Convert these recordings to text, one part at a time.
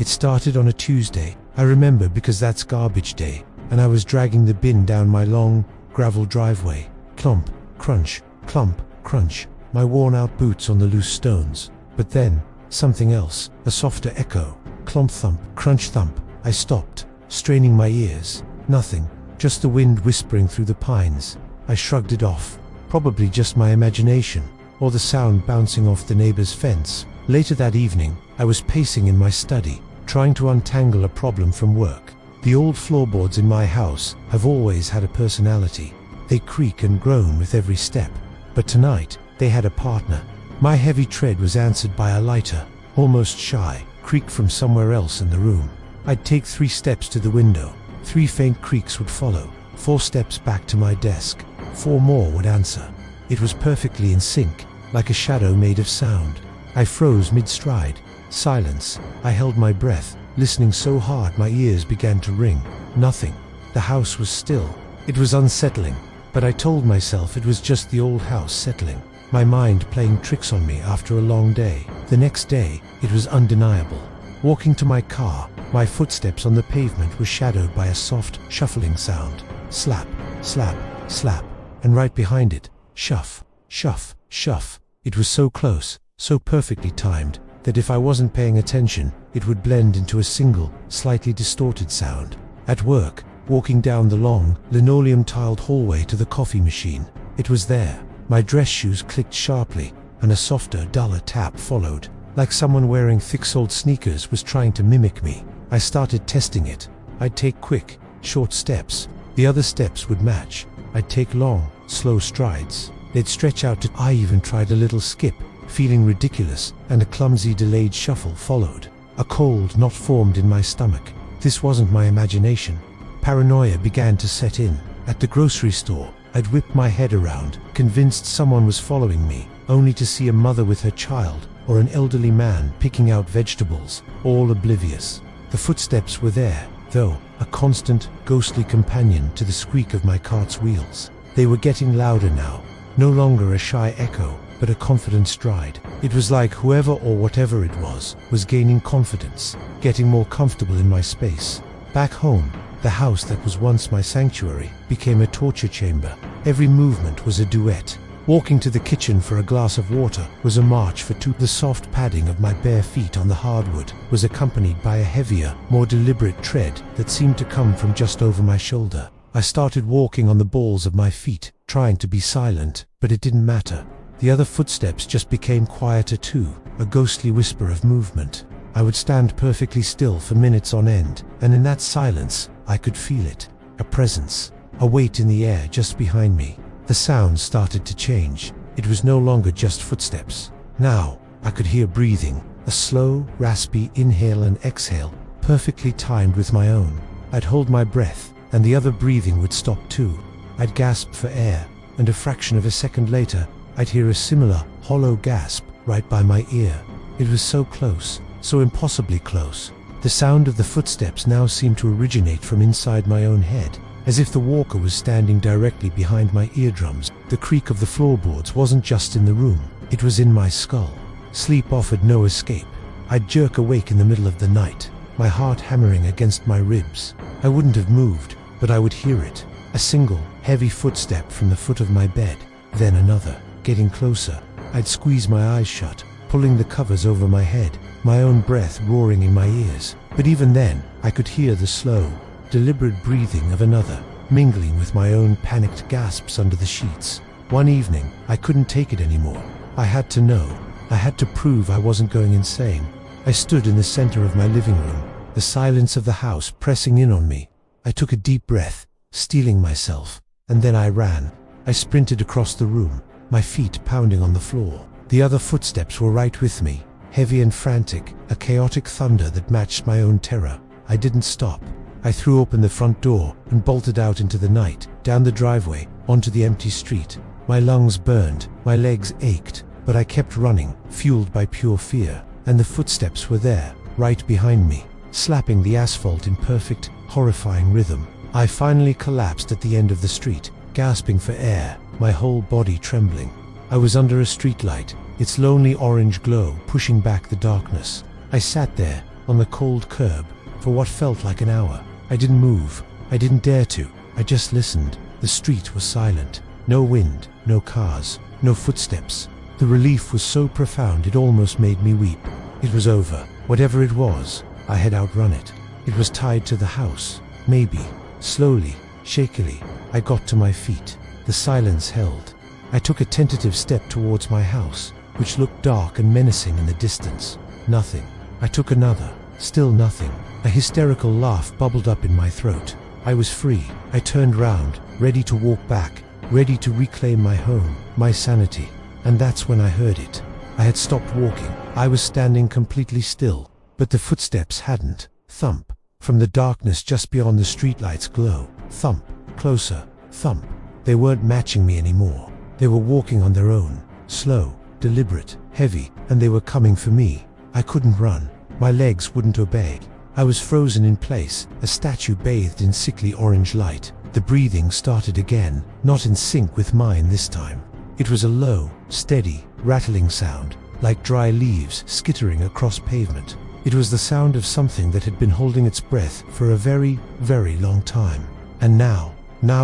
It started on a Tuesday, I remember, because that's garbage day, and I was dragging the bin down my long, gravel driveway. Clump, crunch, clump, crunch, my worn-out boots on the loose stones. But then, something else, a softer echo. Clump thump, crunch thump. I stopped, straining my ears. Nothing, just the wind whispering through the pines. I shrugged it off. Probably just my imagination, or the sound bouncing off the neighbor's fence. Later that evening, I was pacing in my study, trying to untangle a problem from work. The old floorboards in my house have always had a personality. They creak and groan with every step. But tonight, they had a partner. My heavy tread was answered by a lighter, almost shy, creak from somewhere else in the room. I'd take 3 steps to the window. 3 faint creaks would follow. 4 steps back to my desk. 4 more would answer. It was perfectly in sync, like a shadow made of sound. I froze mid-stride. Silence. I held my breath, listening so hard my ears began to ring. Nothing. The house was still. It was unsettling, but I told myself it was just the old house settling. My mind playing tricks on me after a long day. The next day, it was undeniable. Walking to my car, my footsteps on the pavement were shadowed by a soft, shuffling sound. Slap, slap, slap, and right behind it, shuff, shuff, shuff. It was so close, so perfectly timed, that if I wasn't paying attention, it would blend into a single, slightly distorted sound. At work, walking down the long, linoleum-tiled hallway to the coffee machine, it was there. My dress shoes clicked sharply, and a softer, duller tap followed, like someone wearing thick-soled sneakers was trying to mimic me. I started testing it. I'd take quick, short steps. The other steps would match. I'd take long, slow strides. They'd stretch out to... I even tried a little skip, feeling ridiculous, and a clumsy, delayed shuffle followed. A cold knot formed in my stomach. This wasn't my imagination. Paranoia began to set in. At the grocery store, I'd whipped my head around, convinced someone was following me, only to see a mother with her child, or an elderly man picking out vegetables, all oblivious. The footsteps were there, though, a constant, ghostly companion to the squeak of my cart's wheels. They were getting louder now, no longer a shy echo, but a confident stride. It was like whoever or whatever it was gaining confidence, getting more comfortable in my space. Back home, the house that was once my sanctuary became a torture chamber. Every movement was a duet. Walking to the kitchen for a glass of water was a march for 2. The soft padding of my bare feet on the hardwood was accompanied by a heavier, more deliberate tread that seemed to come from just over my shoulder. I started walking on the balls of my feet, trying to be silent, but it didn't matter. The other footsteps just became quieter too, a ghostly whisper of movement. I would stand perfectly still for minutes on end, and in that silence, I could feel it. A presence, a weight in the air just behind me. The sound started to change. It was no longer just footsteps. Now, I could hear breathing, a slow, raspy inhale and exhale, perfectly timed with my own. I'd hold my breath, and the other breathing would stop too. I'd gasp for air, and a fraction of a second later, I'd hear a similar, hollow gasp right by my ear. It was so close, so impossibly close. The sound of the footsteps now seemed to originate from inside my own head, as if the walker was standing directly behind my eardrums. The creak of the floorboards wasn't just in the room, it was in my skull. Sleep offered no escape. I'd jerk awake in the middle of the night, my heart hammering against my ribs. I wouldn't have moved, but I would hear it. A single, heavy footstep from the foot of my bed, then another, getting closer. I'd squeeze my eyes shut, pulling the covers over my head, my own breath roaring in my ears. But even then, I could hear the slow, deliberate breathing of another, mingling with my own panicked gasps under the sheets. One evening, I couldn't take it anymore. I had to know. I had to prove I wasn't going insane. I stood in the center of my living room, the silence of the house pressing in on me. I took a deep breath, steeling myself, and then I ran. I sprinted across the room, my feet pounding on the floor. The other footsteps were right with me, heavy and frantic, a chaotic thunder that matched my own terror. I didn't stop. I threw open the front door and bolted out into the night, down the driveway, onto the empty street. My lungs burned, my legs ached, but I kept running, fueled by pure fear. And the footsteps were there, right behind me, slapping the asphalt in perfect, horrifying rhythm. I finally collapsed at the end of the street, gasping for air, my whole body trembling. I was under a streetlight, its lonely orange glow pushing back the darkness. I sat there, on the cold curb, for what felt like an hour. I didn't move. I didn't dare to. I just listened. The street was silent. No wind, no cars, no footsteps. The relief was so profound it almost made me weep. It was over. Whatever it was, I had outrun it. It was tied to the house. Maybe. Slowly, shakily, I got to my feet. The silence held. I took a tentative step towards my house, which looked dark and menacing in the distance. Nothing. I took another. Still nothing. A hysterical laugh bubbled up in my throat. I was free. I turned round, ready to walk back, ready to reclaim my home, my sanity. And that's when I heard it. I had stopped walking. I was standing completely still, but the footsteps hadn't. Thump. From the darkness just beyond the streetlight's glow. Thump. Closer. Thump. They weren't matching me anymore. They were walking on their own. Slow, deliberate, heavy, and they were coming for me. I couldn't run. My legs wouldn't obey. I was frozen in place, a statue bathed in sickly orange light. The breathing started again, not in sync with mine this time. It was a low, steady, rattling sound, like dry leaves skittering across pavement. It was the sound of something that had been holding its breath for a very, very long time. And now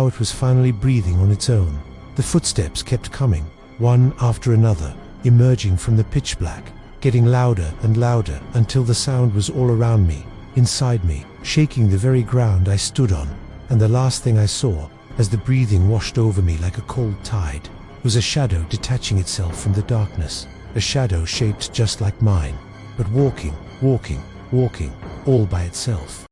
it was finally breathing on its own. The footsteps kept coming, one after another, emerging from the pitch black, getting louder and louder until the sound was all around me, inside me, shaking the very ground I stood on. And the last thing I saw, as the breathing washed over me like a cold tide, was a shadow detaching itself from the darkness, a shadow shaped just like mine, but walking, all by itself.